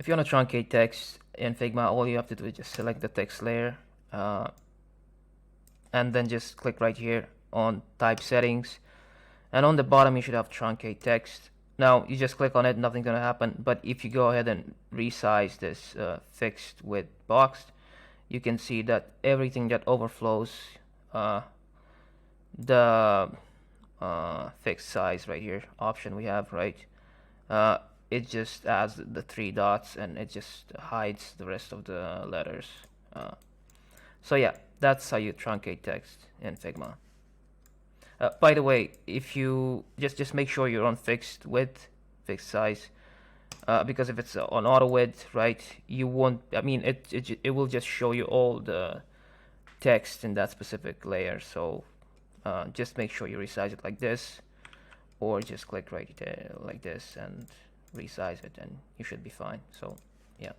if you want to truncate text in Figma, all you have to do is just select the text layer, and then just click right here on type settings, and on the bottom you should have truncate text. Now you just click on it, nothing's gonna happen. But if you go ahead and resize this fixed with boxed, you can see that everything that overflows the fixed size right here option we have, right, it just adds the three dots and it just hides the rest of the letters. So yeah, that's how you truncate text in Figma. By the way, if you just make sure you're on fixed width, fixed size, because if it's on auto width, right, you won't. I mean, it will just show you all the text in that specific layer. So just make sure you resize it like this, or just click right there like this and resize it, and you should be fine. So yeah.